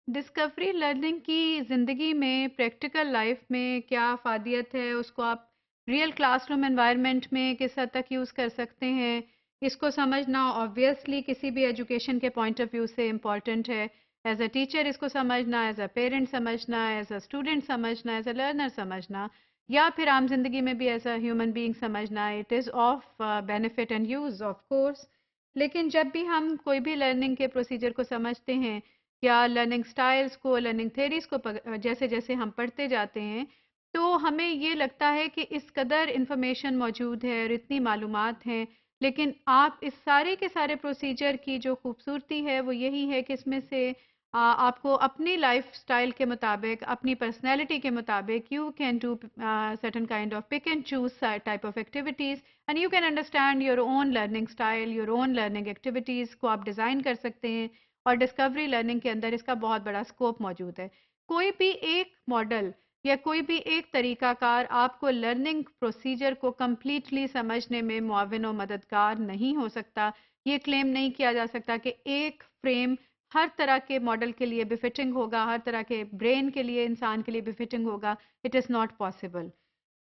Discovery learning की ज़िंदगी में प्रैक्टिकल लाइफ में क्या फ़ायदियत है, उसको आप रियल क्लासरूम एनवायरनमेंट में किस हद तक यूज़ कर सकते हैं, इसको समझना ऑब्वियसली किसी भी एजुकेशन के पॉइंट ऑफ व्यू से इम्पॉर्टेंट है। एज़ अ टीचर इसको समझना, एज़ अ पेरेंट समझना, एज़ अ स्टूडेंट समझना, एज़ अ लर्नर समझना या फिर आम ज़िंदगी में भी एज़ अ ह्यूमन बीइंग समझना, it is of benefit and use of course. लेकिन जब भी हम कोई भी लर्निंग के प्रोसीजर को समझते हैं या लर्निंग स्टाइल्स को, लर्निंग थ्योरीज़ को जैसे-जैसे हम पढ़ते जाते हैं, तो हमें ये लगता है कि इस कदर इन्फॉर्मेशन मौजूद है और इतनी मालूमात हैं, लेकिन आप इस सारे के सारे प्रोसीजर की जो खूबसूरती है, वो यही है कि इसमें से आपको अपनी लाइफ़स्टाइल के मुताबिक, अपनी पर्सनैलिटी के मुताबिक you can do certain kind of pick and choose type of activities and you can understand your own learning style, your own learning activities को आप डिज़ाइन कर सकते हैं। और डिस्कवरी लर्निंग के अंदर इसका बहुत बड़ा स्कोप मौजूद है। कोई भी एक मॉडल या कोई भी एक तरीकाकार आपको लर्निंग प्रोसीजर को कंप्लीटली समझने में मुआविन और मददगार नहीं हो सकता। ये क्लेम नहीं किया जा सकता कि एक फ्रेम हर तरह के मॉडल के लिए बिफिटिंग होगा, हर तरह के ब्रेन के लिए, इंसान के लिए बिफिटिंग होगा। It is not possible.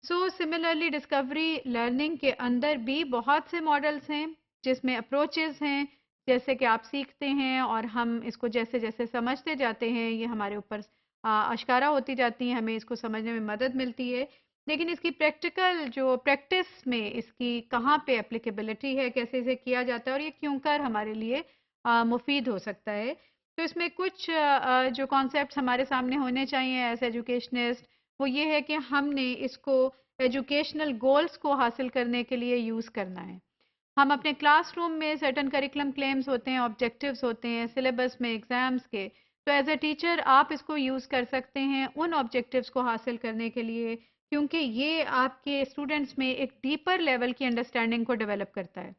So similarly discovery learning के अंदर भी बहुत से मॉडल्स हैं जिसमें अप्रोचेस हैं, जैसे कि आप सीखते हैं और हम इसको जैसे जैसे समझते जाते हैं ये हमारे ऊपर आश्कारा होती जाती हैं, हमें इसको समझने में मदद मिलती है। लेकिन इसकी प्रैक्टिकल जो प्रैक्टिस में इसकी कहाँ पे एप्लीकेबिलिटी है, कैसे इसे किया जाता है और ये क्यों कर हमारे लिए मुफीद हो सकता है। तो इसमें कुछ जो कॉन्सेप्ट्स हमारे सामने होने चाहिए एज एजुकेशनिस्ट, वो ये है कि हमने इसको एजुकेशनल गोल्स को हासिल करने के लिए यूज़ करना है। हम अपने क्लासरूम में सर्टेन करिकुलम क्लेम्स होते हैं, ऑब्जेक्टिव्स होते हैं, सिलेबस में एग्ज़ाम्स के। तो एज़ अ टीचर आप इसको यूज़ कर सकते हैं उन ऑब्जेक्टिव्स को हासिल करने के लिए, क्योंकि ये आपके स्टूडेंट्स में एक डीपर लेवल की अंडरस्टैंडिंग को डेवलप करता है।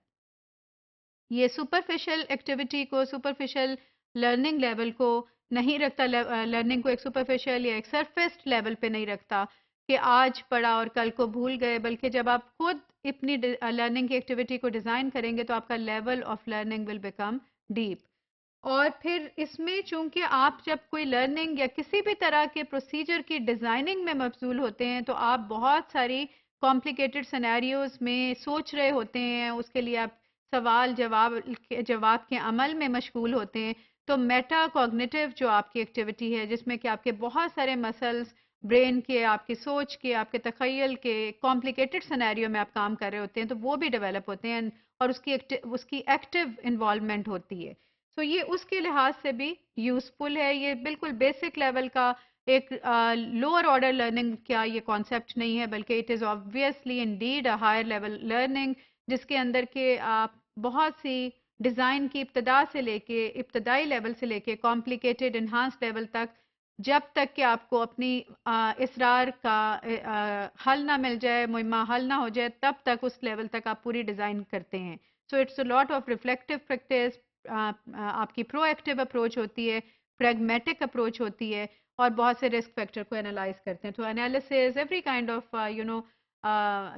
ये सुपरफिशियल एक्टिविटी को, सुपरफिशियल लर्निंग लेवल को नहीं रखता, लर्निंग को एक सुपरफिशियल या एक सरफेस लेवल पे नहीं रखता कि आज पढ़ा और कल को भूल गए, बल्कि जब आप खुद अपनी लर्निंग की एक्टिविटी को डिज़ाइन करेंगे तो आपका level of learning will become deep. और फिर इसमें चूंकि आप जब कोई लर्निंग या किसी भी तरह के प्रोसीजर की डिज़ाइनिंग में मबजूल होते हैं, तो आप बहुत सारी कॉम्प्लिकेटेड सिनेरियोज में सोच रहे होते हैं, उसके लिए आप सवाल जवाब के अमल में मशगूल होते हैं। तो मेटा कॉग्निटिव जो आपकी एक्टिविटी है, जिसमें कि आपके बहुत सारे मसल्स ब्रेन के, आपकी सोच के, आपके तखयल के कॉम्प्लिकेटेड सिनेरियो में आप काम कर रहे होते हैं, तो वो भी डेवलप होते हैं और उसकी एक्टिव इन्वॉल्वमेंट होती है। तो ये उसके लिहाज से भी यूज़फुल है। ये बिल्कुल बेसिक लेवल का एक लोअर ऑर्डर लर्निंग का ये कॉन्सेप्ट नहीं है, बल्कि it is obviously indeed a higher level learning, जिसके अंदर के आप बहुत सी डिज़ाइन की इब्तदा से लेके, इब्तदाई लेवल से लेके कॉम्प्लिकेटेड एनहांस्ड लेवल तक, जब तक कि आपको अपनी इसरार का हल ना मिल जाए, मुहिम्मा हल ना हो जाए, तब तक उस लेवल तक आप पूरी डिज़ाइन करते हैं। So it's a lot of reflective practice, आपकी प्रोएक्टिव अप्रोच होती है, प्रैग्मेटिक अप्रोच होती है और बहुत से रिस्क फैक्टर को एनालाइज करते हैं। तो एनालिसिस एवरी काइंड ऑफ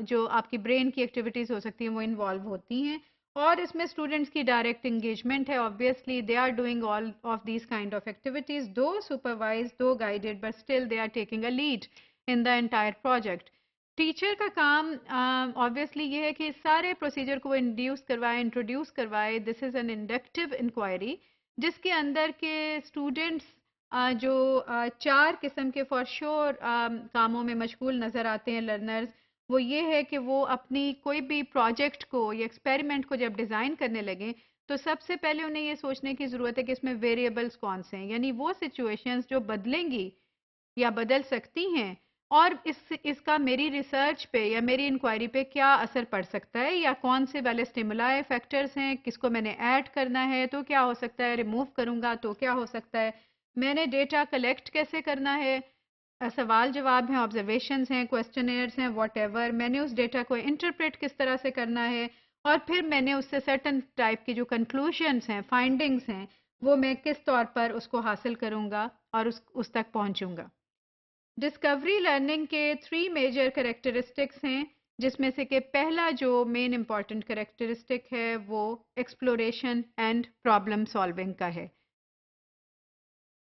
जो आपकी ब्रेन की एक्टिविटीज़ हो सकती हैं वो इन्वॉल्व होती हैं। और इसमें स्टूडेंट्स की डायरेक्ट इंगेजमेंट है, obviously they are doing all of these kind of activities, though supervise, though guided, but still they are taking a lead in the entire project. Teacher का काम ऑब्वियसली ये है कि सारे प्रोसीजर को induce करवाए, introduce करवाए। This is an inductive inquiry जिसके अंदर के स्टूडेंट्स जो चार किस्म के फॉर श्योर कामों में मशगूल नज़र आते हैं लर्नर्स, वो ये है कि वो अपनी कोई भी प्रोजेक्ट को या एक्सपेरिमेंट को जब डिज़ाइन करने लगें, तो सबसे पहले उन्हें ये सोचने की ज़रूरत है कि इसमें वेरिएबल्स कौन से हैं, यानी वो सिचुएशंस जो बदलेंगी या बदल सकती हैं और इसका मेरी रिसर्च पे या मेरी इंक्वायरी पे क्या असर पड़ सकता है, या कौन से वाले स्टिमुलाई फैक्टर्स हैं, किसको मैंने ऐड करना है तो क्या हो सकता है, रिमूव करूंगा तो क्या हो सकता है, मैंने डेटा कलेक्ट कैसे करना है, सवाल जवाब हैं, ऑब्जर्वेशंस हैं, क्वेश्चनेयर्स हैं, व्हाटएवर, मैंने उस डेटा को इंटरप्रेट किस तरह से करना है और फिर मैंने उससे सर्टेन टाइप की जो कंक्लूजन्स हैं, फाइंडिंग्स हैं, वो मैं किस तौर पर उसको हासिल करूंगा और उस तक पहुंचूंगा। डिस्कवरी लर्निंग के थ्री मेजर कैरेक्टरिस्टिक्स हैं, जिसमें से कि पहला जो मेन इम्पॉर्टेंट कैरेक्टरिस्टिक है वो एक्सप्लोरेशन एंड प्रॉब्लम सॉल्विंग का है।